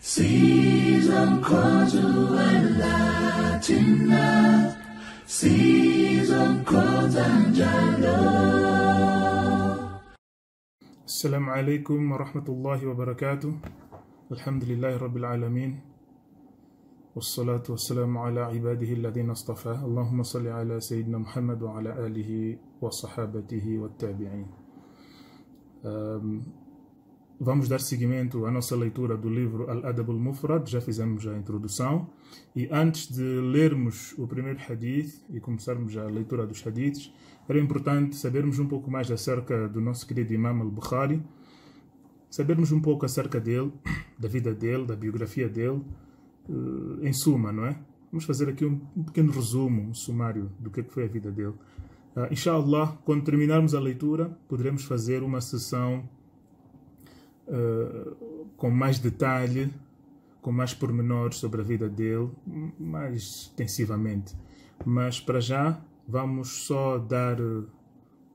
Season Kozu and Latina, Season Kozanjalo. Assalamu alaikum wa rahmatullahi wa barakatuh. Alhamdulillahi rabbil alameen. Wassalatu wassalamu ala ibadihi alladhina astafa. Allahumma salli ala Sayyidina Muhammad wa ala alihi wa sahabatihi wa tabi'in. Vamos dar seguimento à nossa leitura do livro Al-Adab al-Mufrad. Já fizemos a introdução. E antes de lermos o primeiro hadith e começarmos a leitura dos hadiths, era importante sabermos um pouco mais acerca do nosso querido Imam al-Bukhari, sabermos um pouco acerca dele, da vida dele, da biografia dele, em suma, não é? Vamos fazer aqui um pequeno resumo, um sumário do que foi a vida dele. Inshallah, quando terminarmos a leitura, poderemos fazer uma sessão com mais detalhe, com mais pormenores sobre a vida dele, mais extensivamente. Mas para já vamos só dar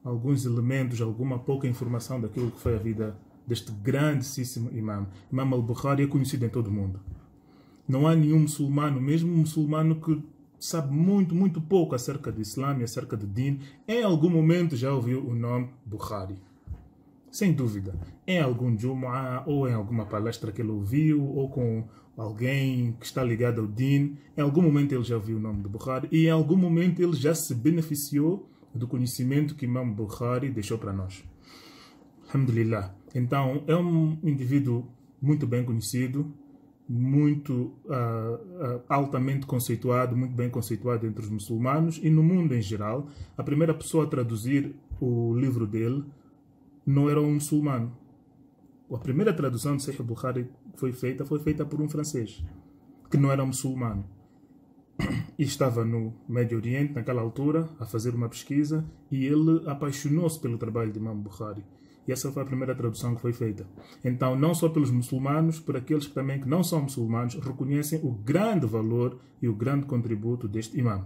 alguns elementos, alguma pouca informação daquilo que foi a vida deste grandíssimo imam. Imam al-Bukhari é conhecido em todo o mundo. Não há nenhum muçulmano, mesmo um muçulmano que sabe muito pouco acerca do Islã e acerca do Din, em algum momento já ouviu o nome Bukhari. Sem dúvida, em algum Jumu'ah, ou em alguma palestra que ele ouviu, ou com alguém que está ligado ao Din, em algum momento ele já ouviu o nome de Bukhari, e em algum momento ele já se beneficiou do conhecimento que Imam Bukhari deixou para nós. Alhamdulillah. Então, é um indivíduo muito bem conhecido, muito altamente conceituado, muito bem conceituado entre os muçulmanos e no mundo em geral. A primeira pessoa a traduzir o livro dele não era um muçulmano. A primeira tradução de Sahih Bukhari foi feita por um francês, que não era muçulmano. E estava no Médio Oriente, naquela altura, a fazer uma pesquisa, e ele apaixonou-se pelo trabalho de Imam Bukhari. E essa foi a primeira tradução que foi feita. Então, não só pelos muçulmanos, por aqueles que também que não são muçulmanos, reconhecem o grande valor e o grande contributo deste imam.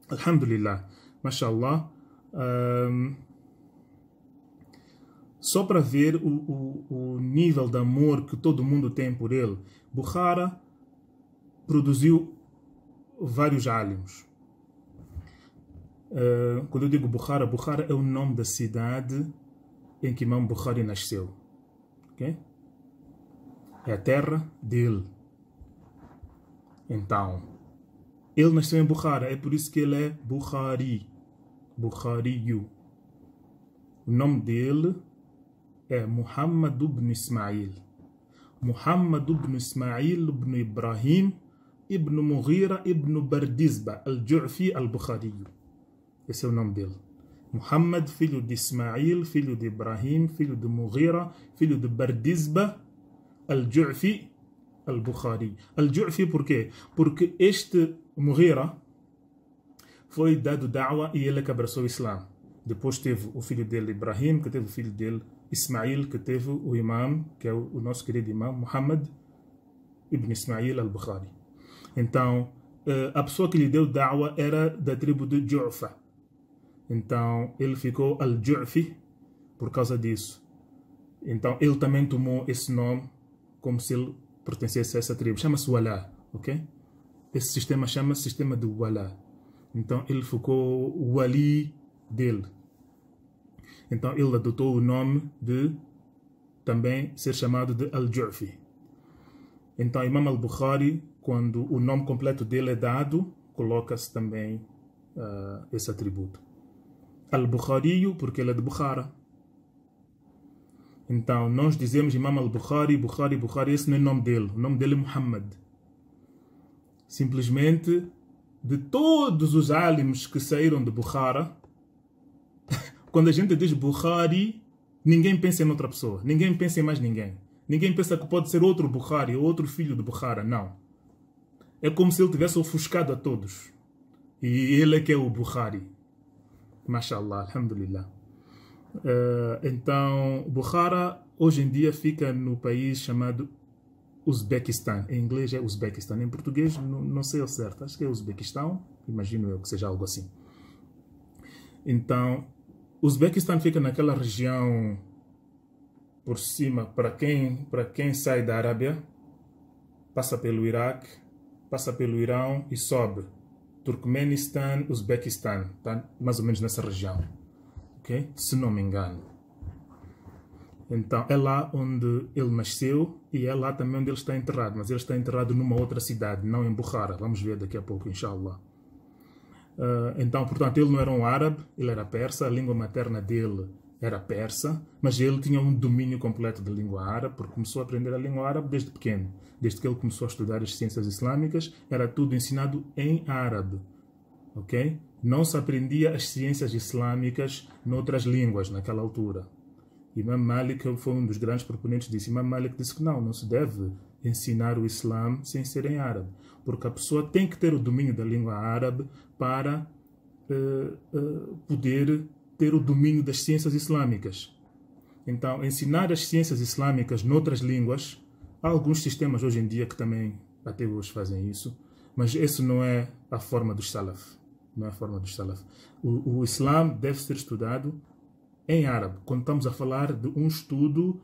Alhamdulillah. Mashallah. Só para ver o nível de amor que todo mundo tem por ele, Bukhara produziu vários álimos. Quando eu digo Bukhara, Bukhara é o nome da cidade em que Imam Bukhari nasceu. Okay? É a terra dele. Então, ele nasceu em Bukhara, é por isso que ele é Bukhari. Bukhariyu. O nome dele é Muhammad ibn Ismail. Muhammad ibn Ismail ibn Ibrahim ibn Mughira ibn Bardizba al-Ju'fi al-Bukhari. Esse é o nome dele. Muhammad, filho de Ismail, filho de Ibrahim, filho de Mughira, filho de Bardizba al-Ju'fi al-Bukhari. Al-Ju'fi por quê? Porque este Mughira foi dado da'wa e ele que abraçou o Islã. Depois teve o filho dele, Ibrahim, que teve o filho dele, Ismail, que teve o imam, que é o nosso querido imam, Muhammad ibn Ismail al-Bukhari. Então, a pessoa que lhe deu da'wa era da tribo de Ju'fa. Então, ele ficou al-Ju'fi por causa disso. Então, ele também tomou esse nome como se ele pertencesse a essa tribo. Chama-se Wala, ok? Esse sistema chama-se sistema de Wala. Então, ele ficou o wali dele. Então ele adotou o nome de também ser chamado de Al-Ju'fi. Então Imam al-Bukhari, quando o nome completo dele é dado, coloca-se também esse atributo. Al-Bukhariyu, porque ele é de Bukhara. Então nós dizemos Imam al-Bukhari, Bukhari, esse não é o nome dele. O nome dele é Muhammad. Simplesmente, de todos os álimos que saíram de Bukhara, quando a gente diz Bukhari, ninguém pensa em outra pessoa. Ninguém pensa em mais ninguém. Ninguém pensa que pode ser outro Bukhari ou outro filho de Bukhara. Não. É como se ele tivesse ofuscado a todos. E ele é que é o Bukhari. Mashallah, alhamdulillah. Então, Bukhara hoje em dia fica no país chamado Uzbequistão. Em inglês é Uzbequistão. Em português não sei ao certo. Acho que é Uzbequistão. Imagino eu que seja algo assim. Então, Uzbequistão fica naquela região por cima, para quem sai da Arábia, passa pelo Iraque, passa pelo Irão e sobe Turkmenistan, Uzbequistão, tá? Mais ou menos nessa região, ok? Se não me engano. Então é lá onde ele nasceu e é lá também onde ele está enterrado, mas ele está enterrado numa outra cidade, não em Bukhara. Vamos ver daqui a pouco, inshallah. Então, portanto, ele não era um árabe, ele era persa, a língua materna dele era persa, mas ele tinha um domínio completo da língua árabe, porque começou a aprender a língua árabe desde pequeno. Desde que ele começou a estudar as ciências islâmicas, era tudo ensinado em árabe, ok? Não se aprendia as ciências islâmicas noutras línguas naquela altura. Imam Malik foi um dos grandes proponentes disso. Imam Malik disse que não se deve ensinar o Islã sem ser em árabe, porque a pessoa tem que ter o domínio da língua árabe para poder ter o domínio das ciências islâmicas. Então, ensinar as ciências islâmicas noutras línguas, há alguns sistemas hoje em dia que também até hoje fazem isso, mas isso não é a forma dos salaf. Não é a forma dos salaf. O Islã deve ser estudado em árabe, quando estamos a falar de um estudo,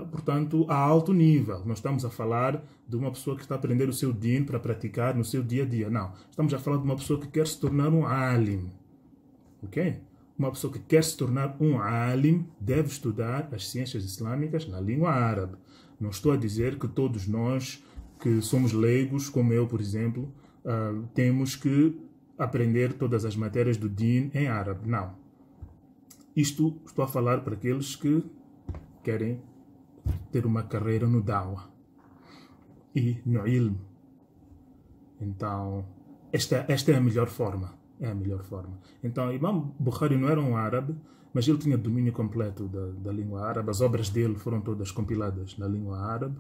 portanto, a alto nível. Não estamos a falar de uma pessoa que está a aprender o seu din para praticar no seu dia a dia. Não. Estamos a falar de uma pessoa que quer se tornar um alim. Ok? Uma pessoa que quer se tornar um alim deve estudar as ciências islâmicas na língua árabe. Não estou a dizer que todos nós, que somos leigos, como eu, por exemplo, temos que aprender todas as matérias do din em árabe. Não. Isto estou a falar para aqueles que querem ter uma carreira no Dawah e no Ilm. Então, esta é a melhor forma. É a melhor forma. Então, Imam Bukhari não era um árabe, mas ele tinha domínio completo da língua árabe. As obras dele foram todas compiladas na língua árabe.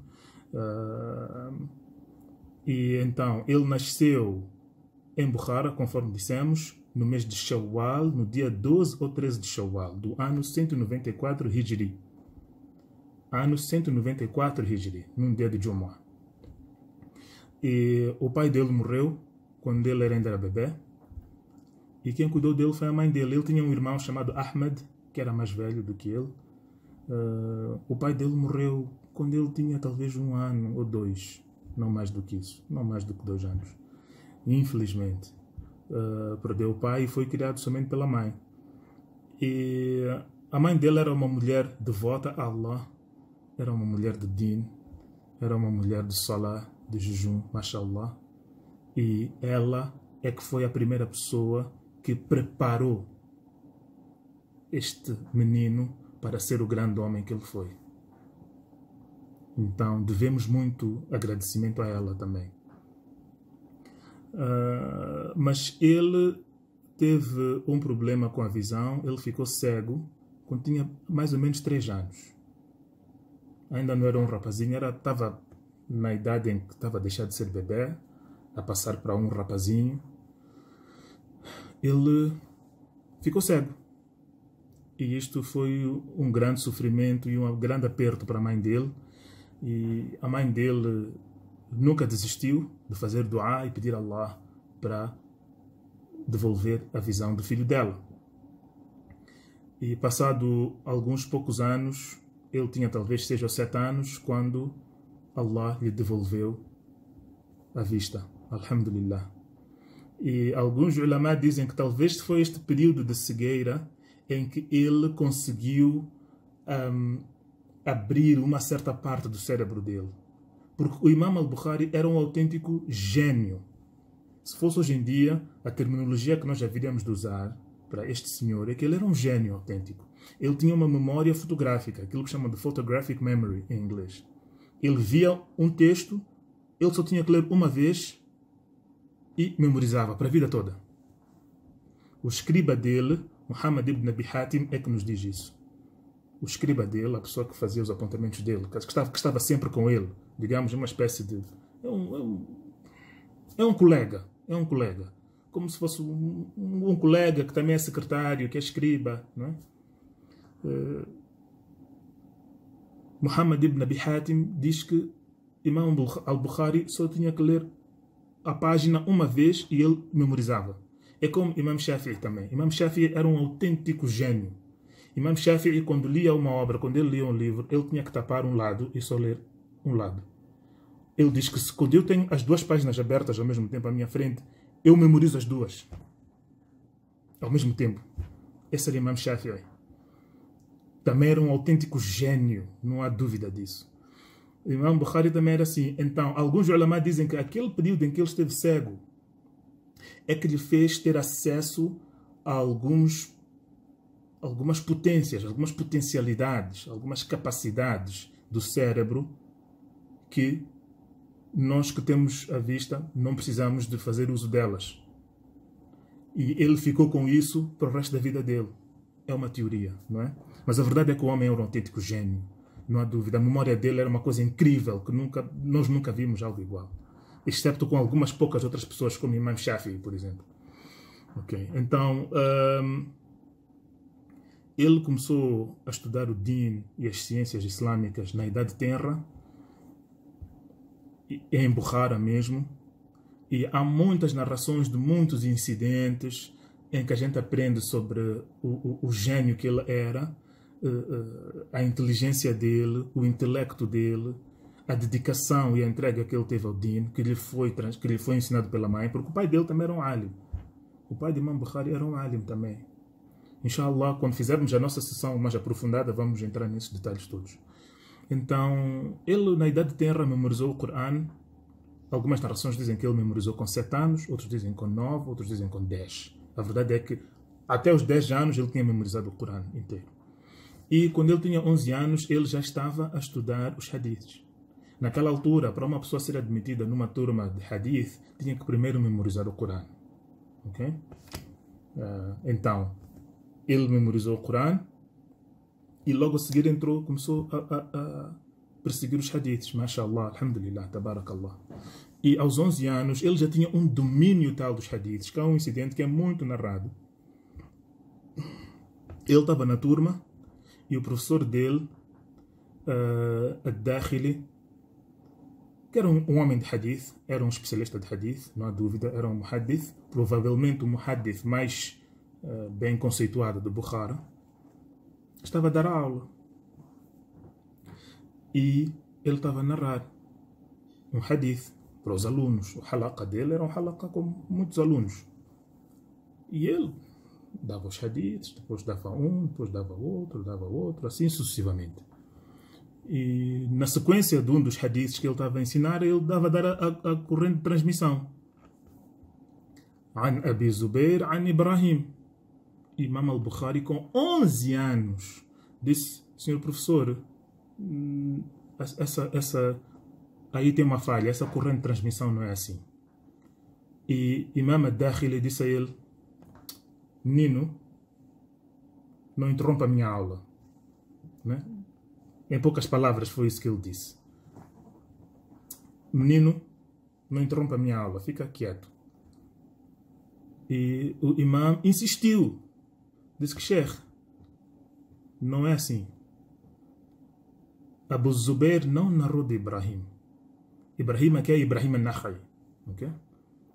E então, ele nasceu em Bukhara, conforme dissemos, no mês de Shawwal, no dia 12 ou 13 de Shawwal, do ano 194 Hijri. Ano 194 Hijri, num dia de Jumu'ah. E o pai dele morreu quando ele ainda era bebê. E quem cuidou dele foi a mãe dele. Ele tinha um irmão chamado Ahmed, que era mais velho do que ele. O pai dele morreu quando ele tinha talvez 1 ano ou 2. Não mais do que isso. Não mais do que 2 anos. Infelizmente. Perdeu o pai e foi criado somente pela mãe. E a mãe dele era uma mulher devota a Allah, era uma mulher de din, era uma mulher de salah, de jejum, mashallah. E ela é que foi a primeira pessoa que preparou este menino para ser o grande homem que ele foi. Então devemos muito agradecimento a ela também. Mas ele teve um problema com a visão, ele ficou cego quando tinha mais ou menos 3 anos. Ainda não era um rapazinho, estava na idade em que estava a deixar de ser bebê, a passar para um rapazinho. Ele ficou cego. E isto foi um grande sofrimento e um grande aperto para a mãe dele. E a mãe dele nunca desistiu de fazer dua e pedir a Allah para devolver a visão do filho dela. E passado alguns poucos anos, ele tinha talvez 6 ou 7 anos, quando Allah lhe devolveu a vista. Alhamdulillah. E alguns ulama dizem que talvez foi este período de cegueira em que ele conseguiu abrir uma certa parte do cérebro dele. Porque o Imam al-Bukhari era um autêntico gênio. Se fosse hoje em dia, a terminologia que nós haveríamos de usar para este senhor é que ele era um gênio autêntico. Ele tinha uma memória fotográfica, aquilo que chama de photographic memory em inglês. Ele via um texto, ele só tinha que ler uma vez e memorizava para a vida toda. O escriba dele, Muhammad ibn Abi Hatim, é que nos diz isso. O escriba dele, a pessoa que fazia os apontamentos dele, que estava sempre com ele, digamos, uma espécie de... É um colega. Como se fosse um colega que também é secretário, que é escriba, não é? Muhammad ibn Abi Hatim diz que Imam al-Bukhari só tinha que ler a página uma vez e ele memorizava. É como Imam Shafi'i também. Imam Shafi'i era um autêntico gênio. Imam Shafi'i, quando lia uma obra, quando ele lia um livro, ele tinha que tapar um lado e só ler um lado. Ele diz que quando eu tenho as duas páginas abertas ao mesmo tempo à minha frente, eu memorizo as duas ao mesmo tempo. Esse era Imam Shafi'i. Também era um autêntico gênio, não há dúvida disso. O Imam Bukhari também era assim. Então, alguns ulama dizem que aquele período em que ele esteve cego é que lhe fez ter acesso a algumas potências, algumas potencialidades, algumas capacidades do cérebro que nós que temos à vista não precisamos de fazer uso delas. E ele ficou com isso para o resto da vida dele. É uma teoria, não é? Mas a verdade é que o homem era um autêntico gênio. Não há dúvida. A memória dele era uma coisa incrível, que nós nunca vimos algo igual. Excepto com algumas poucas outras pessoas, como Imam Shafi'i, por exemplo. Okay. Então, ele começou a estudar o Din e as ciências islâmicas na Idade Tenra, em Bukhara mesmo. E há muitas narrações de muitos incidentes em que a gente aprende sobre o gênio que ele era, a inteligência dele, o intelecto dele, a dedicação e a entrega que ele teve ao Din, que lhe foi ensinado pela mãe, porque o pai dele também era um alim. O pai de Imam Bukhari era um alim também. Inshallah, quando fizermos a nossa sessão mais aprofundada, vamos entrar nesses detalhes todos. Então, ele na Idade Tenra memorizou o Coran. Algumas narrações dizem que ele memorizou com 7 anos, outros dizem com 9, outros dizem com 10. A verdade é que até os 10 anos ele tinha memorizado o Coran inteiro. E quando ele tinha 11 anos, ele já estava a estudar os hadiths. Naquela altura, para uma pessoa ser admitida numa turma de hadith, tinha que primeiro memorizar o Coran. Okay? Então, ele memorizou o Coran e logo a seguir começou a perseguir os hadiths. Mashallah, alhamdulillah, tabarakallah. E aos 11 anos, ele já tinha um domínio tal dos hadiths, que é um incidente que é muito narrado. Ele estava na turma e o professor dele, Ad-Dakhili, que era um homem de hadith, era um especialista de hadith, não há dúvida, era um muhaddith, provavelmente o muhaddith mais bem conceituado de Bukhara, estava a dar aula. E ele estava a narrar um hadith para os alunos. O halaqa dele era um halaqa com muitos alunos. E ele dava os hadiths, depois dava um, depois dava outro, assim sucessivamente. E na sequência de um dos hadiths que ele estava a ensinar, ele dava a dar a corrente de transmissão. An Abi Zubair, an Ibrahim. Imam al-Bukhari, com 11 anos, disse: senhor professor, aí tem uma falha, essa corrente de transmissão não é assim. E Imam Ad-Dakhili disse a ele: menino, não interrompa a minha aula. Né? Em poucas palavras foi isso que ele disse. Menino, não interrompa a minha aula, fica quieto. E o imam insistiu. Disse que, Sheikh, não é assim. Abu Zubair não narrou de Ibrahim. Ibrahim aqui é Ibrahim al-Nakhai. Okay?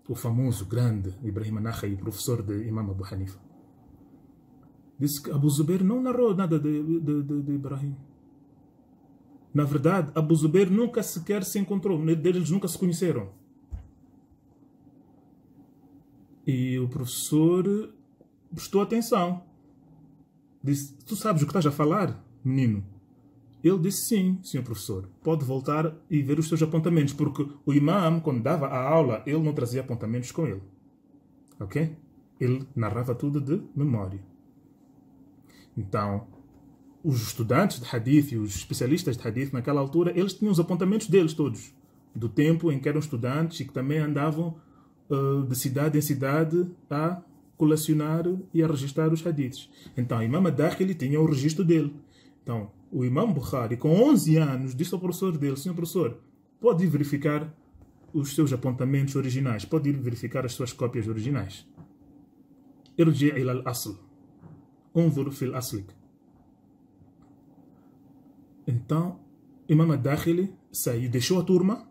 O famoso, grande Ibrahim al-Nakhai, professor de Imam Abu Hanifa. Disse que Abu Zubair não narrou nada de Ibrahim. Na verdade, Abu Zubair nunca sequer se encontrou. Eles nunca se conheceram. E o professor prestou atenção. Disse: tu sabes o que estás a falar, menino? Ele disse: sim, senhor professor. Pode voltar e ver os seus apontamentos. Porque o imam, quando dava a aula, ele não trazia apontamentos com ele. Ok? Ele narrava tudo de memória. Então, os estudantes de hadith e os especialistas de hadith naquela altura, eles tinham os apontamentos deles todos. Do tempo em que eram estudantes e que também andavam de cidade em cidade a colecionar e a registrar os hadiths. Então, o Imam Ad-Dakhili tinha o registro dele. Então, o Imam Bukhari, com 11 anos, disse ao professor dele: senhor professor, pode ir verificar os seus apontamentos originais, pode ir verificar as suas cópias originais. Irji' ila al-asl. Unzur fil aslik. Então, Imam Ad-Dakhili saiu, deixou a turma,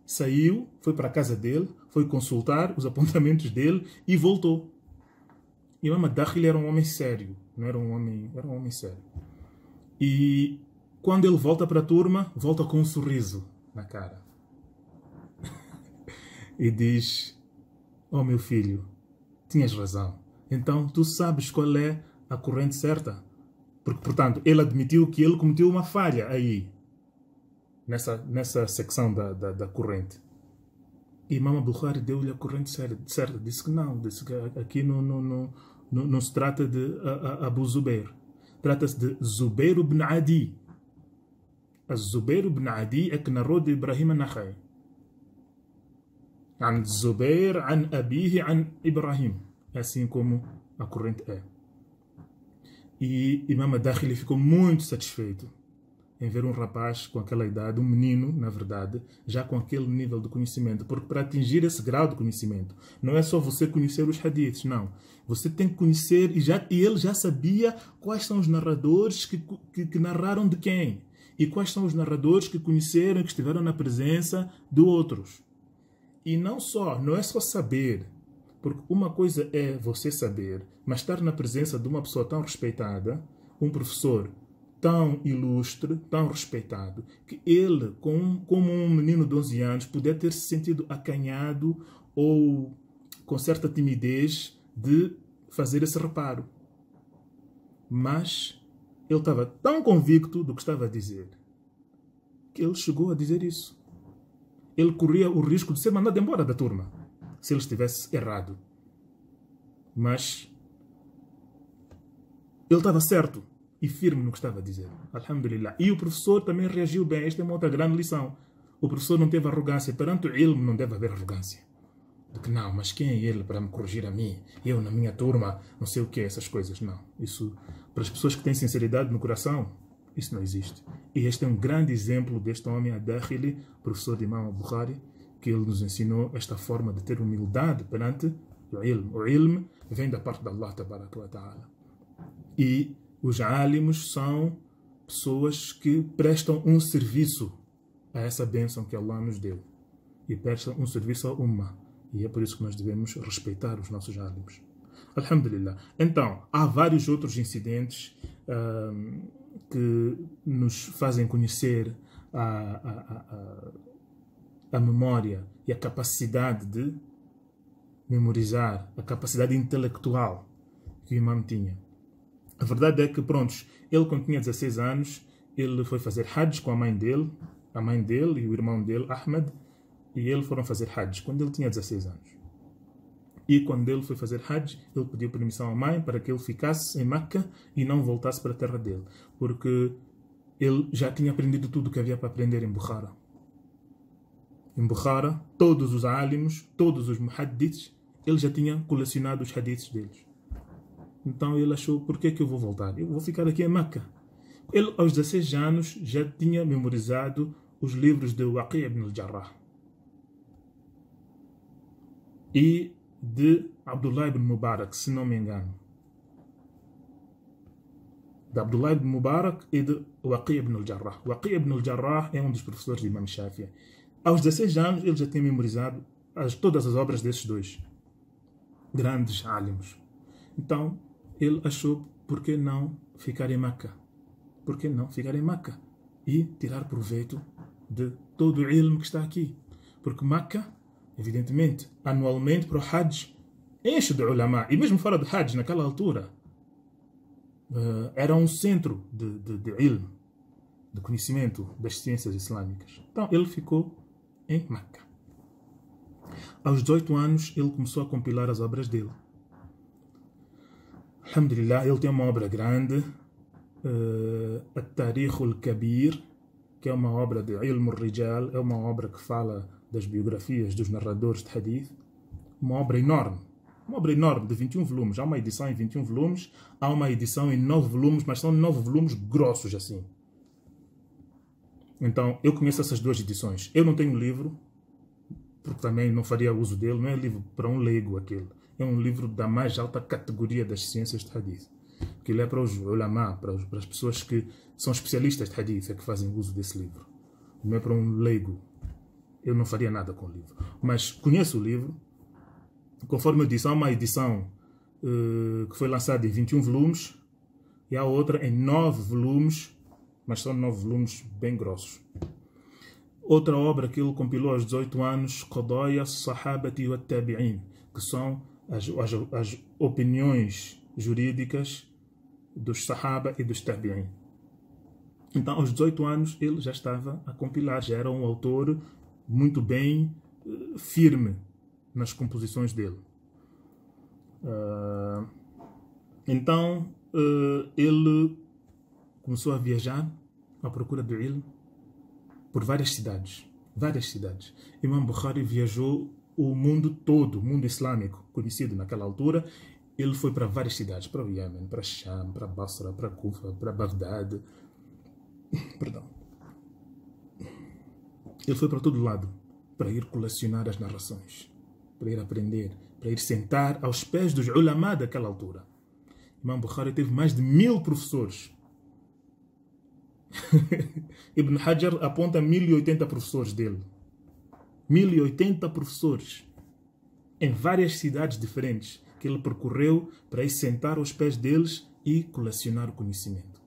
saiu, foi para a casa dele, foi consultar os apontamentos dele e voltou. Imam Ad-Dakhili era um homem sério, não era um homem sério. E quando ele volta para a turma, volta com um sorriso na cara. e diz: "Oh meu filho, tinhas razão. Então tu sabes qual é a corrente certa?" Porque, portanto, ele admitiu que ele cometeu uma falha aí, nessa secção da corrente. E Imam Bukhari deu-lhe a corrente certa. Disse que não, disse que aqui não se trata de Abu Zubair. Trata-se de Zubair ibn Adi. Zubair ibn Adi é que narrou de Ibrahim an-Nakhai. An Zubair, an Abihi, an Ibrahim. É assim como a corrente é. E Imam Ad-Dakhili ficou muito satisfeito em ver um rapaz com aquela idade, um menino, na verdade, já com aquele nível de conhecimento. Porque para atingir esse grau de conhecimento, não é só você conhecer os hadiths, não. Você tem que conhecer, e ele já sabia quais são os narradores que narraram de quem. E quais são os narradores que conheceram, que estiveram na presença de outros. E não é só saber. Porque uma coisa é você saber, mas estar na presença de uma pessoa tão respeitada, um professor tão ilustre, tão respeitado, que ele, como um menino de 11 anos, puder ter se sentido acanhado ou com certa timidez de fazer esse reparo. Mas ele estava tão convicto do que estava a dizer, que ele chegou a dizer isso. Ele corria o risco de ser mandado embora da turma, se ele estivesse errado. Mas ele estava certo e firme no que estava a dizer. Alhamdulillah. E o professor também reagiu bem. Esta é uma outra grande lição. O professor não teve arrogância. Perante o ilm não deve haver arrogância. De que não, mas quem é ele para me corrigir a mim? Eu na minha turma, não sei o que, essas coisas. Não. Isso, para as pessoas que têm sinceridade no coração, isso não existe. E este é um grande exemplo deste homem, Ad-Dakhili, professor de Imam Bukhari, que ele nos ensinou esta forma de ter humildade perante o ilm. O ilm vem da parte de Allah Tabaraka wa Ta'ala. E os alimos são pessoas que prestam um serviço a essa bênção que Allah nos deu. E prestam um serviço ao Ummah. E é por isso que nós devemos respeitar os nossos alimos. Alhamdulillah. Então, há vários outros incidentes que nos fazem conhecer a memória e a capacidade de memorizar, a capacidade intelectual que o imam tinha. A verdade é que, ele quando tinha 16 anos, ele foi fazer Hajj com a mãe dele e o irmão dele, Ahmed, e eles foram fazer Hajj quando ele tinha 16 anos. E quando ele foi fazer Hajj, ele pediu permissão à mãe para que ele ficasse em Meca e não voltasse para a terra dele, porque ele já tinha aprendido tudo o que havia para aprender em Bukhara. Em Bukhara, todos os alimos, todos os muhaddiths, ele já tinha colecionado os hadiths deles. Então ele achou, por que eu vou voltar? Eu vou ficar aqui em Meca. Ele, aos 16 anos, já tinha memorizado os livros de Waqi' ibn al-Jarrah e de Abdullah ibn Mubarak, se não me engano. De Abdullah ibn Mubarak e de Waqi' ibn al-Jarrah. Waqi' ibn al-Jarrah é um dos professores de Imam Shafi'i. Aos 16 anos, ele já tinha memorizado todas as obras desses dois grandes alimos. Então, ele achou, por que não ficar em Meca? Por que não ficar em Meca? E tirar proveito de todo o ilm que está aqui. Porque Meca, evidentemente, anualmente para o Hajj, enche de ulama. E mesmo fora do Hajj, naquela altura, era um centro de ilm, de conhecimento das ciências islâmicas. Então, ele ficou em Meca. Aos 18 anos, ele começou a compilar as obras dele. Alhamdulillah, ele tem uma obra grande, At-Tarikh al-Kabir, que é uma obra de Ilm al-Rijal, é uma obra que fala das biografias dos narradores de hadith. Uma obra enorme de 21 volumes. Há uma edição em 21 volumes, há uma edição em 9 volumes, mas são 9 volumes grossos assim. Então, eu conheço essas duas edições. Eu não tenho o livro, porque também não faria uso dele, não é livro para um leigo aquele. É um livro da mais alta categoria das ciências de hadith. Que ele é para os ulama, para as pessoas que são especialistas de hadith, é que fazem uso desse livro. Não é para um leigo. Eu não faria nada com o livro. Mas conheço o livro. Conforme eu disse, há uma edição que foi lançada em 21 volumes e há outra em 9 volumes, mas são 9 volumes bem grossos. Outra obra que ele compilou aos 18 anos, Qadaya Sahabati wa Tabi'in, que são as opiniões jurídicas dos Sahaba e dos Tabi'in. Então, aos 18 anos, ele já estava a compilar, já era um autor muito bem firme nas composições dele. Então, ele começou a viajar à procura do ilm por várias cidades. Imam Bukhari viajou o mundo todo, o mundo islâmico conhecido naquela altura. Ele foi para várias cidades, para o Iêmen, para Sham, para Basra, para Kufa, para Bagdad. Perdão. Ele foi para todo lado para ir colecionar as narrações, para ir aprender, para ir sentar aos pés dos ulama daquela altura. Imam Bukhari teve mais de 1000 professores. Ibn Hajar aponta 1080 professores dele. 1080 professores em várias cidades diferentes que ele percorreu para ir sentar aos pés deles e colecionar o conhecimento.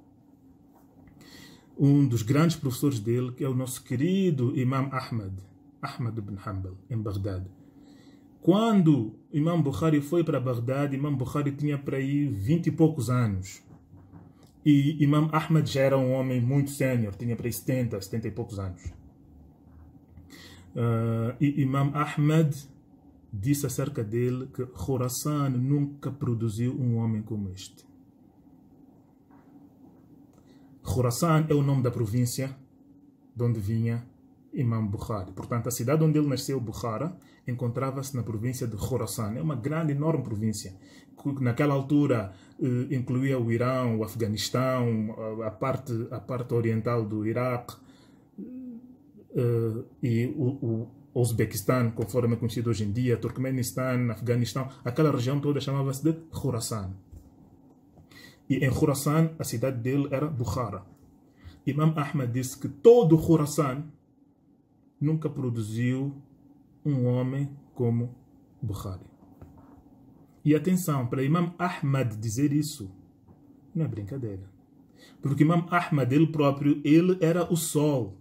Um dos grandes professores dele, que é o nosso querido Imam Ahmad ibn Hanbal, em Bagdad. Quando Imam Bukhari foi para Bagdad, Imam Bukhari tinha para aí 20 e poucos anos. E Imam Ahmad já era um homem muito sénior, tinha para aí 70 e poucos anos. E Imam Ahmad disse acerca dele que Khurasan nunca produziu um homem como este. Khurasan é o nome da província de onde vinha Imam Bukhari. Portanto, a cidade onde ele nasceu, Bukhara, encontrava-se na província de Khurasan. É uma grande, enorme província. Naquela altura incluía o Irão, o Afeganistão, a parte oriental do Iraque e o Uzbequistão, conforme é conhecido hoje em dia, Turkmenistão, Afeganistão. Aquela região toda chamava-se de Khurasan. E em Khurasan, a cidade dele era Bukhara. Imam Ahmad disse que todo Khurasan nunca produziu um homem como Bukhari. E atenção, para Imam Ahmad dizer isso, não é brincadeira. Porque Imam Ahmad, ele próprio, ele era o sol.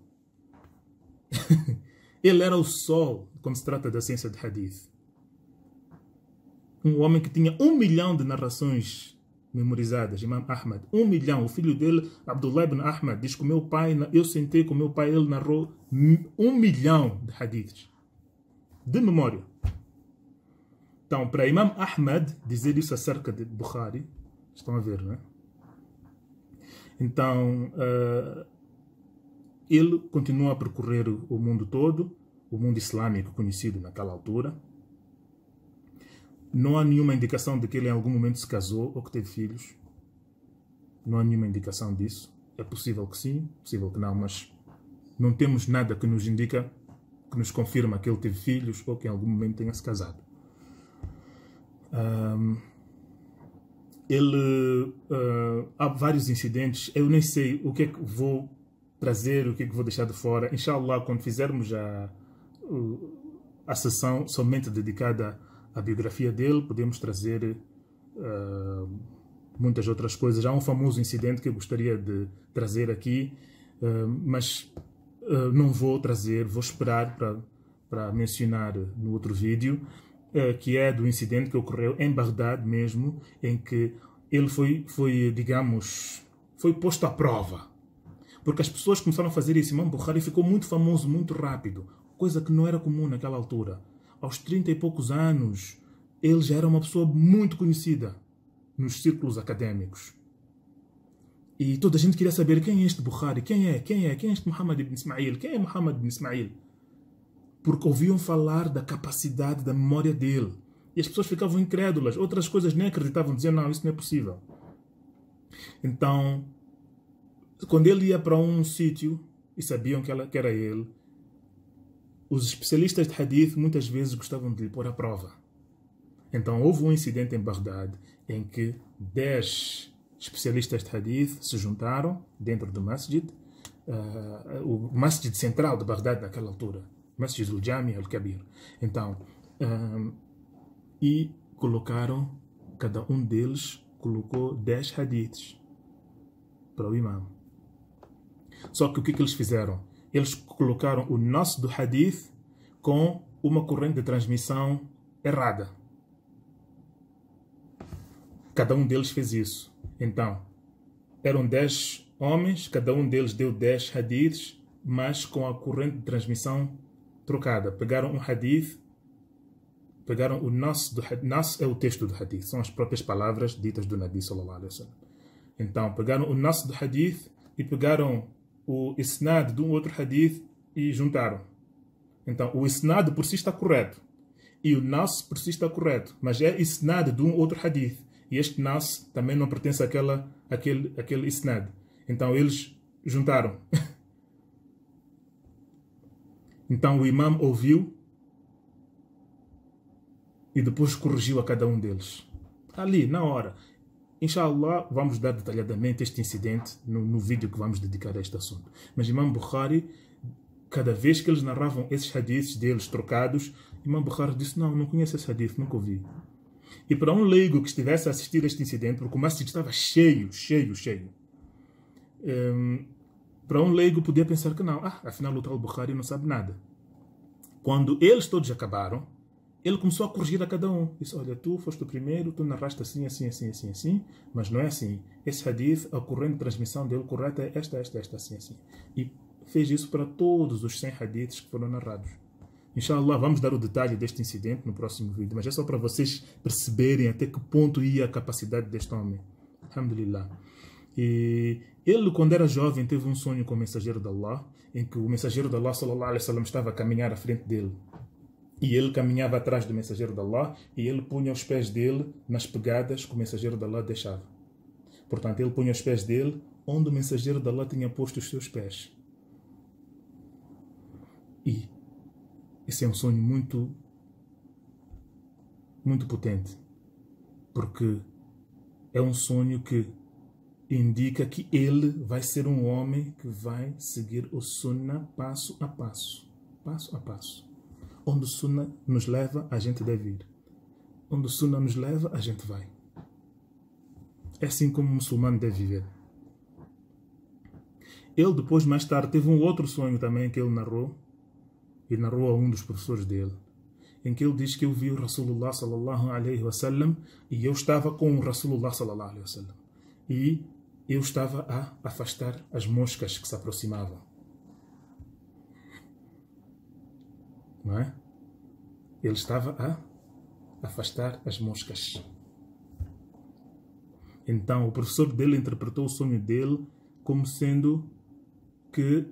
Ele era o sol, quando se trata da ciência de hadith. Um homem que tinha 1 milhão de narrações memorizadas, Imam Ahmad. 1 milhão. O filho dele, Abdullah ibn Ahmad, diz que eu sentei com meu pai, ele narrou 1 milhão de hadiths. De memória. Então, para Imam Ahmad dizer isso acerca de Bukhari, estão a ver, não é? Então, ele continua a percorrer o mundo todo, o mundo islâmico conhecido naquela altura. Não há nenhuma indicação de que ele em algum momento se casou ou que teve filhos. Não há nenhuma indicação disso. É possível que sim, possível que não, mas não temos nada que nos indica, que nos confirma que ele teve filhos ou que em algum momento tenha se casado. Há vários incidentes. Eu nem sei o que é que vou trazer, o que é que vou deixar de fora. Inshallah, quando fizermos a sessão somente dedicada à biografia dele, podemos trazer muitas outras coisas. Há um famoso incidente que eu gostaria de trazer aqui, mas não vou trazer, vou esperar para mencionar no outro vídeo, que é do incidente que ocorreu em Bagdad mesmo, em que ele foi, digamos, foi posto à prova. Porque as pessoas começaram a fazer isso. Imam Bukhari ficou muito famoso, muito rápido, coisa que não era comum naquela altura. Aos 30 e poucos anos, ele já era uma pessoa muito conhecida nos círculos académicos. E toda a gente queria saber quem é este Bukhari, quem é este Muhammad ibn Ismail, quem é Muhammad ibn Ismail? Porque ouviam falar da capacidade, da memória dele. E as pessoas ficavam incrédulas. Outras coisas nem acreditavam, diziam, não, isso não é possível. Então, quando ele ia para um sítio e sabiam que era ele, os especialistas de hadith muitas vezes gostavam de lhe pôr à prova. Então houve um incidente em Bagdad em que 10 especialistas de hadith se juntaram dentro do masjid, o masjid central de Bagdad naquela altura, Masjid al-Jami al-Kabir. Então, e colocaram, cada um deles colocou 10 hadiths para o imam. Só que o que eles fizeram? eles colocaram o nas do hadith com uma corrente de transmissão errada. Cada um deles fez isso. Então, eram 10 homens, cada um deles deu 10 hadiths, mas com a corrente de transmissão trocada. Pegaram um hadith, pegaram o nas do hadith. Nas é o texto do hadith, são as próprias palavras ditas do Nabi sallallahu alaihi wasallam. Então, pegaram o nas do hadith e pegaram o isnad de um outro hadith e juntaram. Então, o isnad por si está correto e o nas por si está correto, mas é isnad de um outro hadith. E este nas também não pertence àquele isnad. Então eles juntaram. Então o imam ouviu e depois corrigiu a cada um deles. Ali, na hora. Inshallah, vamos dar detalhadamente este incidente no vídeo que vamos dedicar a este assunto. Mas Imam Bukhari, cada vez que eles narravam esses hadiths deles trocados, Imam Bukhari disse, não conheço esse hadith, nunca ouvi. E para um leigo que estivesse a assistir a este incidente, porque o masjid estava cheio, para um leigo podia pensar que não, afinal o tal Bukhari não sabe nada. Quando eles todos acabaram, ele começou a corrigir a cada um. Disse, olha, tu foste o primeiro, tu narraste assim, mas não é assim. Esse hadith, a corrente de transmissão dele correta é esta, assim. E fez isso para todos os 100 hadiths que foram narrados. Inshallah, vamos dar o detalhe deste incidente no próximo vídeo, mas é só para vocês perceberem até que ponto ia a capacidade deste homem. Alhamdulillah. E ele, quando era jovem, teve um sonho com o mensageiro de Allah, em que o mensageiro de Allah, sallallahu alaihi wasallam, estava a caminhar à frente dele. E ele caminhava atrás do mensageiro de Allah e ele punha os pés dele nas pegadas que o mensageiro de Allah deixava. Portanto, ele punha os pés dele onde o mensageiro de Allah tinha posto os seus pés. E esse é um sonho muito potente, porque é um sonho que indica que ele vai ser um homem que vai seguir o Sunnah passo a passo. Onde o Sunnah nos leva, a gente deve ir. Onde o Sunnah nos leva, a gente vai. É assim como o muçulmano deve viver. Ele depois, mais tarde, teve um outro sonho também que ele narrou, e narrou a um dos professores dele, em que ele diz que eu vi o Rasulullah sallallahu alaihi wasallam e eu estava com o Rasulullah sallallahu alaihi wasallam. E eu estava a afastar as moscas que se aproximavam. Não é? Ele estava a afastar as moscas. Então o professor dele interpretou o sonho dele como sendo que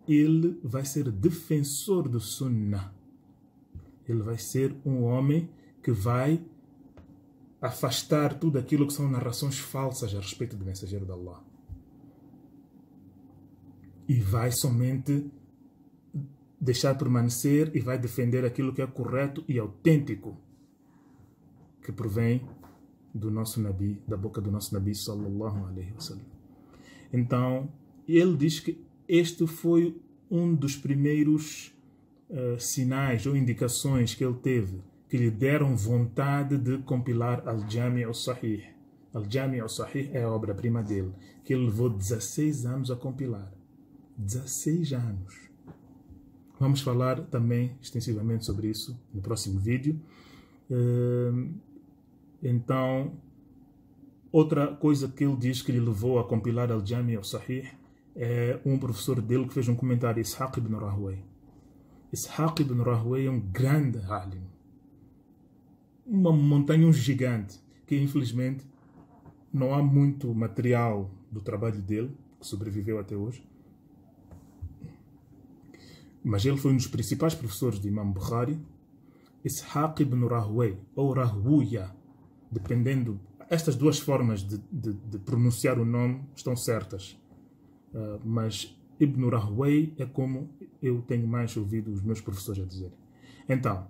ele vai ser defensor do Sunnah. Ele vai ser um homem que vai afastar tudo aquilo que são narrações falsas a respeito do mensageiro de Allah. E vai somente deixar permanecer e vai defender aquilo que é correto e autêntico, que provém do nosso Nabi, da boca do nosso Nabi sallallahu alaihi wasallam. Então, ele diz que este foi um dos primeiros sinais ou indicações que ele teve, que lhe deram vontade de compilar Al-Jami' al-Sahih. Al-Jami' al-Sahih é a obra-prima dele, que ele levou 16 anos a compilar. 16 anos. Vamos falar também extensivamente sobre isso no próximo vídeo. Então, outra coisa que ele diz que lhe levou a compilar Al-Jami' al-Sahih é um professor dele que fez um comentário, Ishaq ibn Rahway. Ishaq ibn Rahway é um grande alim. Uma montanha gigante, que infelizmente não há muito material do trabalho dele, que sobreviveu até hoje. Mas ele foi um dos principais professores de Imam Bukhari. Ishaq ibn Rahway, ou Rahwaya, dependendo. Estas duas formas de pronunciar o nome estão certas. Mas Ibn Rahway é como eu tenho mais ouvido os meus professores a dizer. Então,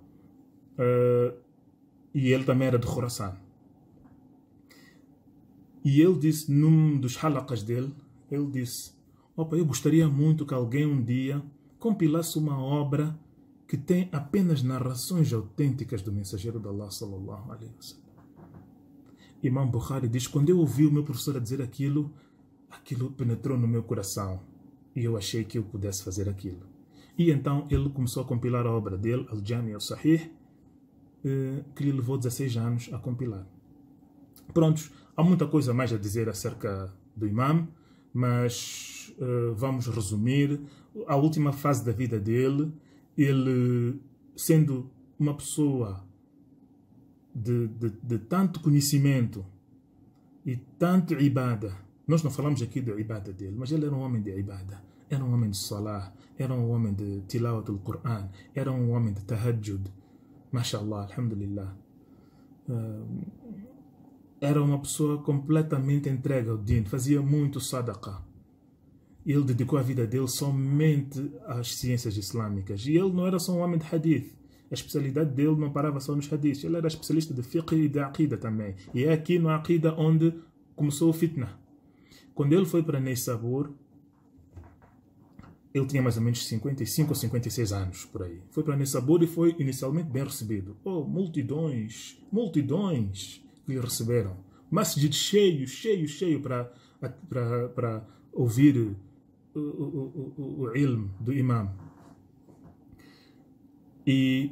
e ele também era de Khurasan. E ele disse, num dos halaqas dele, ele disse, eu gostaria muito que alguém um dia compilasse uma obra que tem apenas narrações autênticas do mensageiro de Allah sallallahu alaihi wasallam. Imam Bukhari diz, quando eu ouvi o meu professor a dizer aquilo penetrou no meu coração. e eu achei que eu pudesse fazer aquilo. E então ele começou a compilar a obra dele, Al-Jami al-Sahih, que lhe levou 16 anos a compilar. Prontos, há muita coisa mais a dizer acerca do imam, mas vamos resumir. A última fase da vida dele, ele sendo uma pessoa de tanto conhecimento e tanto ibada. Nós não falamos aqui da ibada dele, mas ele era um homem de ibada. Era um homem de salah, era um homem de tilawat al-Qur'an, era um homem de tahajjud. Mashallah, alhamdulillah. Era uma pessoa completamente entregue ao din, fazia muito sadaqah. Ele dedicou a vida dele somente às ciências islâmicas. E ele não era só um homem de hadith. A especialidade dele não parava só nos hadiths. Ele era especialista de fiqh e de aqida também. E é aqui no aqida onde começou o fitna. Quando ele foi para Neysabur, ele tinha mais ou menos 55 ou 56 anos, por aí. Foi para Neysabur e foi inicialmente bem recebido. Oh, multidões que lhe receberam. Masjid cheio para ouvir o ilm do imam. E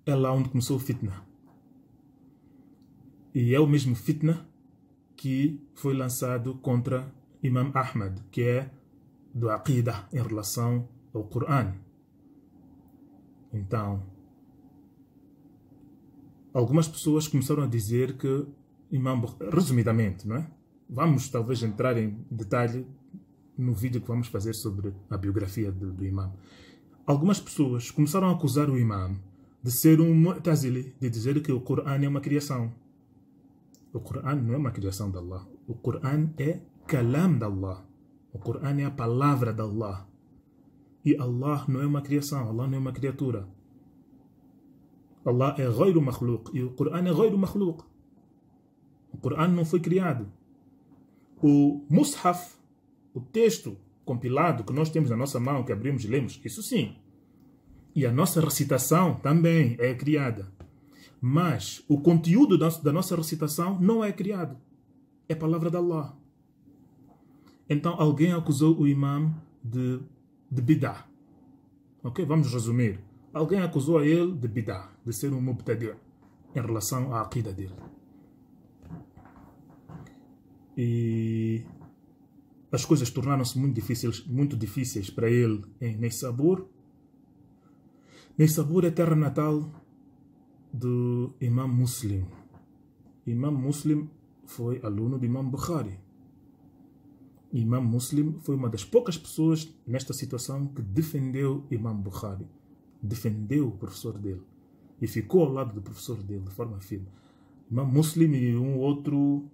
é lá onde começou o fitna. E é o mesmo fitna que foi lançado contra Imam Ahmad, que é do Aqidah em relação ao Coran. Então, algumas pessoas começaram a dizer que Imam Bukhari, resumidamente, não é? Vamos talvez entrar em detalhe no vídeo que vamos fazer sobre a biografia do Imam. Algumas pessoas começaram a acusar o Imam de ser um Mu'tazili, de dizer que o Coran é uma criação. O Coran não é uma criação de Allah. O Coran é Kalam de Allah. O Coran é a palavra de Allah. E Allah não é uma criação, Allah não é uma criatura. Allah é ghayru makhluq e o Coran é ghayru makhluq. O Coran não foi criado. O Mus'haf, o texto compilado que nós temos na nossa mão, que abrimos e lemos, isso sim. E a nossa recitação também é criada. Mas o conteúdo da nossa recitação não é criado. É a palavra de Allah. Então alguém acusou o imam de bid'ah. Ok? Vamos resumir. Alguém acusou a ele de bid'ah, de ser um mubtadi' em relação à aqida dele. E as coisas tornaram-se muito difíceis para ele em Neysabur. Neysabur é terra natal do Imam Muslim. Imam Muslim foi aluno do Imam Bukhari. Imam Muslim foi uma das poucas pessoas nesta situação que defendeu Imam Bukhari. Defendeu o professor dele. E ficou ao lado do professor dele de forma firme. Imam Muslim e um outro...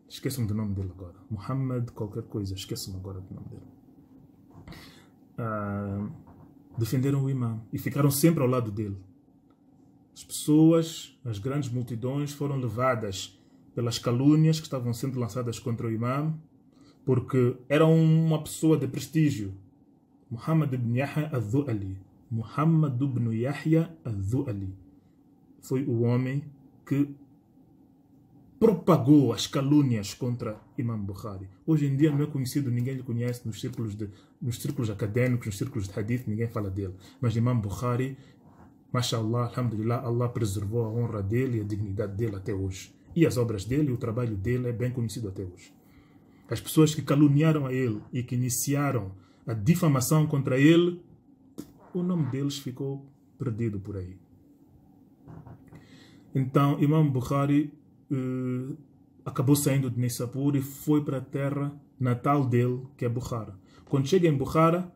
Esqueçam do nome dele agora. Muhammad qualquer coisa. Esqueçam agora do nome dele. Defenderam o imam. E ficaram sempre ao lado dele. As pessoas, as grandes multidões foram levadas pelas calúnias que estavam sendo lançadas contra o imam. Porque era uma pessoa de prestígio. Muhammad ibn Yahya al-Dhu'ali. Muhammad ibn Yahya al-Dhu'ali. Foi o homem que propagou as calúnias contra Imam Bukhari. Hoje em dia não é conhecido, ninguém lhe conhece nos círculos académicos, nos círculos de hadith, ninguém fala dele. Mas Imam Bukhari, mashallah, alhamdulillah, Allah preservou a honra dele e a dignidade dele até hoje. E as obras dele e o trabalho dele é bem conhecido até hoje. As pessoas que caluniaram a ele e que iniciaram a difamação contra ele, o nome deles ficou perdido por aí. Então, Imam Bukhari acabou saindo de Neysabur e foi para a terra natal dele, que é Bukhara. Quando chega em Bukhara,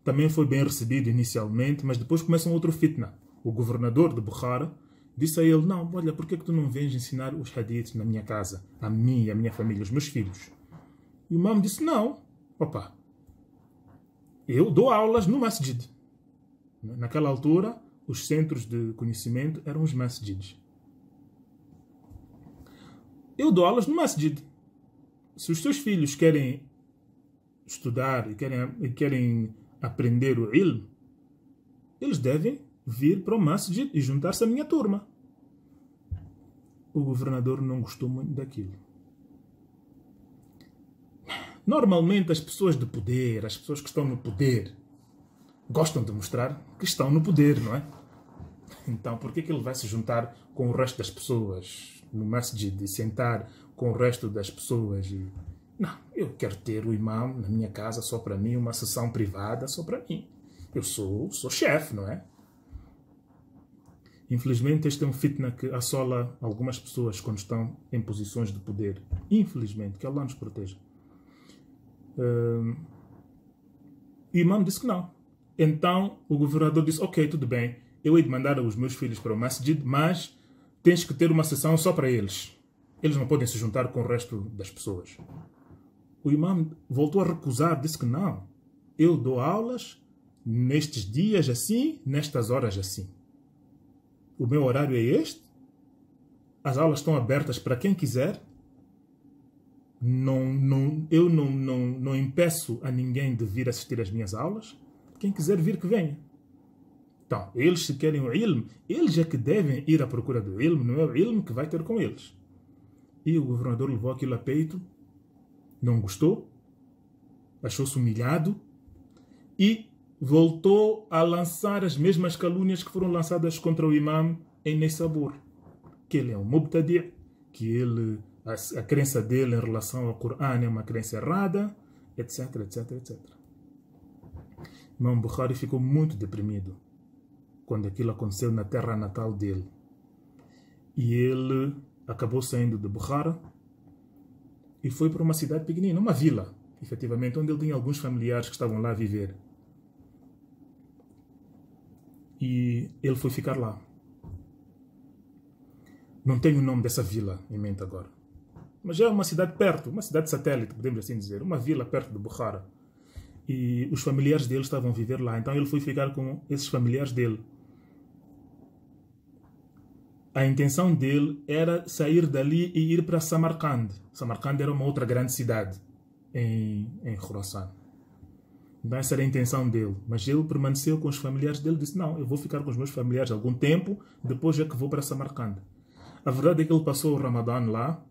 também foi bem recebido inicialmente, mas depois começa um outro fitna. O governador de Bukhara disse a ele: não, olha, por que tu não vens ensinar os hadiths na minha casa, a mim e a minha família, os meus filhos? E o imam disse: não, opa, eu dou aulas no masjid. Naquela altura, os centros de conhecimento eram os masjids. Eu dou aulas no masjid. Se os teus filhos querem estudar e querem aprender o ilm, eles devem vir para o masjid e juntar-se à minha turma. O governador não gostou muito daquilo. Normalmente as pessoas de poder, as pessoas que estão no poder, gostam de mostrar que estão no poder, não é? Então, por que ele vai se juntar com o resto das pessoas no masjid e sentar com o resto das pessoas? Não, eu quero ter o imam na minha casa só para mim, uma sessão privada só para mim. Eu sou chefe, não é? Infelizmente, este é um fitna que assola algumas pessoas quando estão em posições de poder. Infelizmente, que Allah nos proteja. O imam disse que não. Então, o governador disse, ok, tudo bem, eu hei de mandar os meus filhos para o masjid, mas tens que ter uma sessão só para eles. Eles não podem se juntar com o resto das pessoas. O imam voltou a recusar, disse que não. Eu dou aulas nestes dias assim, nestas horas assim. O meu horário é este. As aulas estão abertas para quem quiser. Eu não impeço a ninguém de vir assistir às minhas aulas. Quem quiser vir, que venha. Então, eles se querem o ilm, eles é que devem ir à procura do ilm, não é o ilm que vai ter com eles. E o governador levou aquilo a peito, não gostou, achou-se humilhado e voltou a lançar as mesmas calúnias que foram lançadas contra o imam em Neissabur. Que ele é um mubtadi', que a crença dele em relação ao Corão é uma crença errada, etc, etc, etc. Imam Bukhari ficou muito deprimido quando aquilo aconteceu na terra natal dele. E ele acabou saindo de Bukhara e foi para uma cidade pequenina, uma vila, efetivamente, onde ele tinha alguns familiares que estavam lá a viver. E ele foi ficar lá. Não tenho o nome dessa vila em mente agora. Mas já é uma cidade perto, uma cidade satélite, podemos assim dizer, uma vila perto de Bukhara. E os familiares dele estavam a viver lá, então ele foi ficar com esses familiares dele. A intenção dele era sair dali e ir para Samarcand. Samarcand era uma outra grande cidade em Khurasan. Então essa era a intenção dele. Mas ele permaneceu com os familiares dele e disse, não, eu vou ficar com os meus familiares algum tempo, depois é que vou para Samarcand. A verdade é que ele passou o Ramadã lá.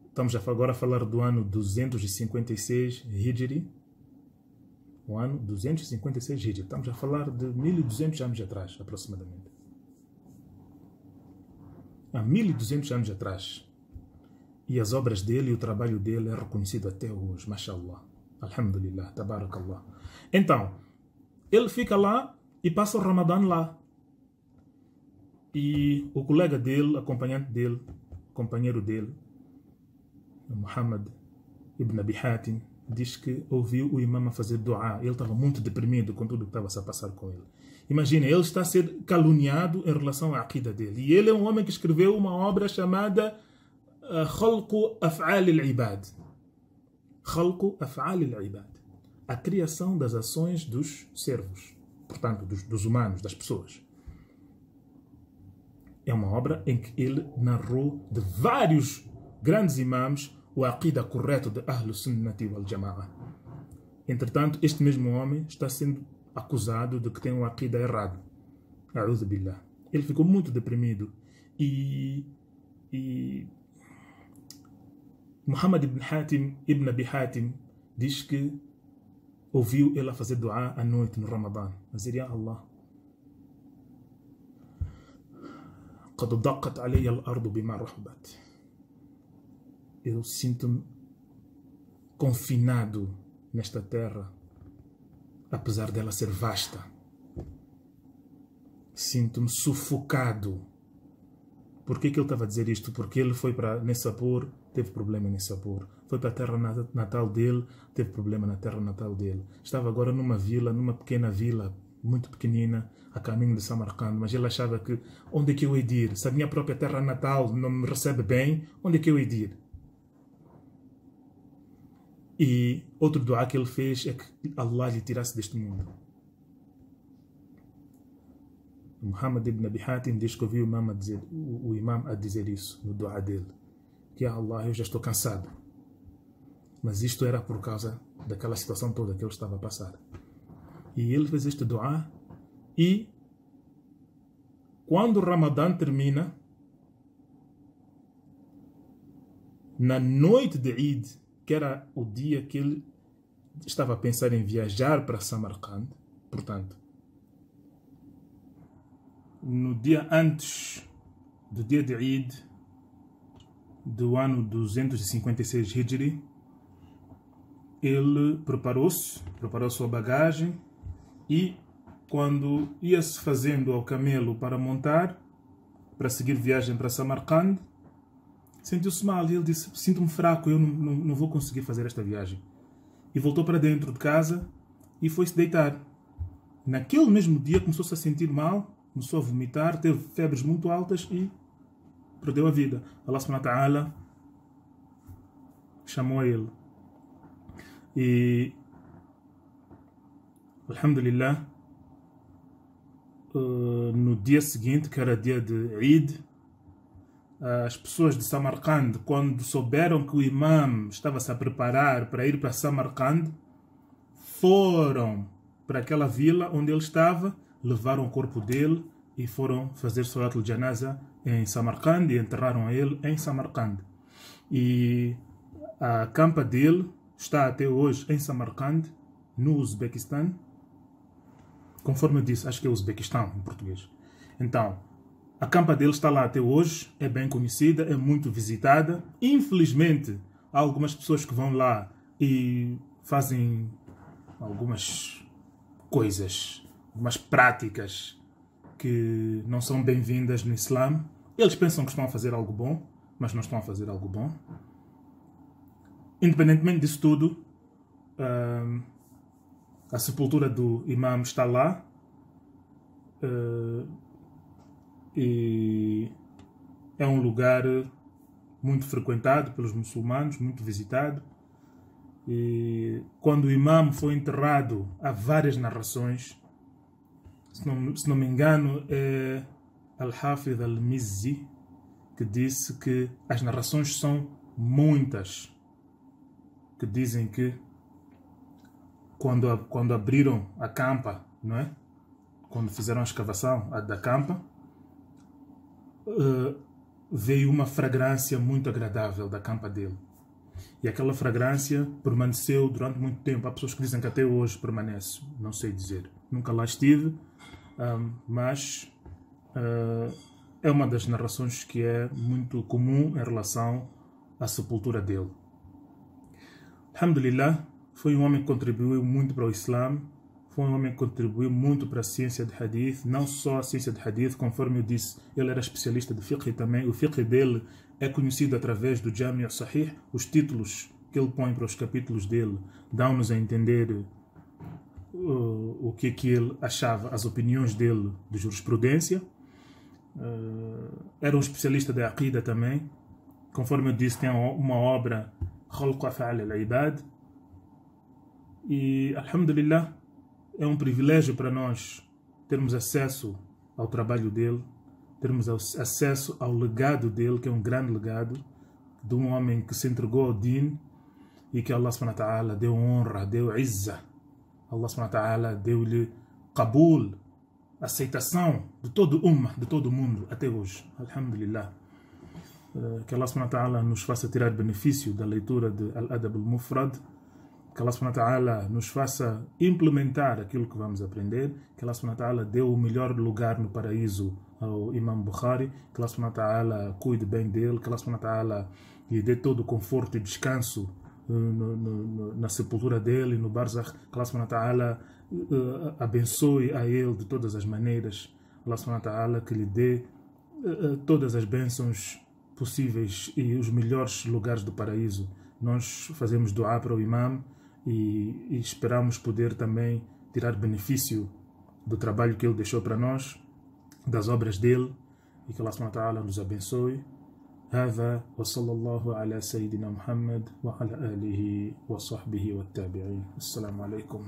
Estamos agora a falar do ano 256 Hijri. O ano 256 Hijri. Estamos a falar de 1200 anos atrás, aproximadamente. Há 1200 anos atrás. E as obras dele e o trabalho dele é reconhecido até hoje. Mashallah. Alhamdulillah. Tabarakallah. Então, ele fica lá e passa o Ramadã lá. E o colega dele, acompanhante dele, companheiro dele, Muhammad ibn Abi Hatim, diz que ouviu o imam a fazer dua. Ele estava muito deprimido com tudo que estava a passar com ele. Imagina, ele está a ser caluniado em relação à aqida dele. E ele é um homem que escreveu uma obra chamada Khalqu Af'al al-Ibad. Khalqu Af'al al-Ibad. A criação das ações dos servos. Portanto, dos humanos, das pessoas. É uma obra em que ele narrou de vários grandes imãs o aqida correto de Ahlus Sunnati wal Jama'a. Entretanto, este mesmo homem está sendo acusado de que tem um aqida errado. A'udhu billah. Ele ficou muito deprimido. E Muhammad ibn Abi Hatim diz que ouviu ele a fazer dua à noite no Ramadã. A dizer, Ya Allah, قد ضاقت علي الأرض بما رحبت. Eu sinto-me confinado nesta terra, apesar dela ser vasta. Sinto-me sufocado. Por que ele estava a dizer isto? Porque ele foi para Neissabur, teve problema em Neissabur. Foi para a terra natal dele, teve problema na terra natal dele. Estava agora numa vila, numa pequena vila, muito pequenina, a caminho de Samarcand, mas ele achava que, onde é que eu hei de ir? Se a minha própria terra natal não me recebe bem, onde é que eu hei de ir? E outro dua que ele fez é que Allah lhe tirasse deste mundo. Muhammad ibn Abi Hatim diz que ouviu o imam a dizer isso no dua dele. Que Allah, eu já estou cansado. Mas isto era por causa daquela situação toda que ele estava a passar. E ele fez este dua. E quando o Ramadã termina, na noite de Eid, que era o dia que ele estava a pensar em viajar para Samarcand. Portanto, no dia antes do dia de Eid do ano 256 Hijri, ele preparou sua bagagem e, quando ia se fazendo ao camelo para montar, para seguir viagem para Samarcand, sentiu-se mal e ele disse: sinto-me fraco, eu não vou conseguir fazer esta viagem. E voltou para dentro de casa e foi-se deitar. Naquele mesmo dia começou-se a sentir mal, começou a vomitar, teve febres muito altas e perdeu a vida. Allah subhanahu wa ta'ala chamou a ele. E, alhamdulillah, no dia seguinte, que era dia de Eid, as pessoas de Samarcand, quando souberam que o imam estava-se a preparar para ir para Samarcand, foram para aquela vila onde ele estava, levaram o corpo dele e foram fazer Salat al-Janaza em Samarcand e enterraram ele em Samarcand. E a campa dele está até hoje em Samarcand, no Uzbequistão. Conforme eu disse, acho que é Uzbequistão em português. Então, a campa dele está lá até hoje, é bem conhecida, é muito visitada. Infelizmente, há algumas pessoas que vão lá e fazem algumas coisas, algumas práticas que não são bem-vindas no Islã. Eles pensam que estão a fazer algo bom, mas não estão a fazer algo bom. Independentemente disso tudo, a sepultura do imam está lá. E é um lugar muito frequentado pelos muçulmanos, muito visitado. E quando o imam foi enterrado, há várias narrações. Se não me engano, é Al-Hafidh Al-Mizzi que disse que as narrações são muitas, que dizem que quando abriram a campa, não é? Quando fizeram a escavação da campa, veio uma fragrância muito agradável da campa dele. E aquela fragrância permaneceu durante muito tempo. Há pessoas que dizem que até hoje permanece. Não sei dizer. Nunca lá estive, mas é uma das narrações que é muito comum em relação à sepultura dele. Alhamdulillah, foi um homem que contribuiu muito para o Islã. Foi um homem que contribuiu muito para a ciência de Hadith, não só a ciência de Hadith, conforme eu disse, ele era especialista de fiqh também. O fiqh dele é conhecido através do Jami' al-Sahih. Os títulos que ele põe para os capítulos dele dão-nos a entender o que ele achava, as opiniões dele de jurisprudência. Era um especialista de Aqida também. Conforme eu disse, tem uma obra, Khalq Af'al al-Ibad. E, alhamdulillah, é um privilégio para nós termos acesso ao trabalho dele, termos acesso ao legado dele, que é um grande legado, de um homem que se entregou ao Din e que Allah subhanahu wa ta'ala deu honra, deu izza. Allah subhanahu wa ta'ala deu-lhe qabul, aceitação de todo o ummah, de todo o mundo, até hoje. Alhamdulillah. Que Allah subhanahu wa ta'ala nos faça tirar benefício da leitura de Al-Adab al-Mufrad. Que Allah subhanahu wa ta'ala nos faça implementar aquilo que vamos aprender. Que Allah subhanahu wa ta'ala dê o melhor lugar no paraíso ao Imam Bukhari. Que Allah subhanahu wa ta'ala cuide bem dele. Que Allah subhanahu wa ta'ala lhe dê todo o conforto e descanso na sepultura dele, no barzakh. Que Allah subhanahu wa ta'ala abençoe a ele de todas as maneiras. Allah subhanahu wa ta'ala que lhe dê todas as bênçãos possíveis e os melhores lugares do paraíso. Nós fazemos dua para o Imam e esperamos poder também tirar benefício do trabalho que ele deixou para nós, das obras dele, e que Allah subhanahu wa ta'ala nos abençoe. هذا وصلى الله على سيدنا محمد وعلى آله وصحبه والتابعين. السلام عليكم.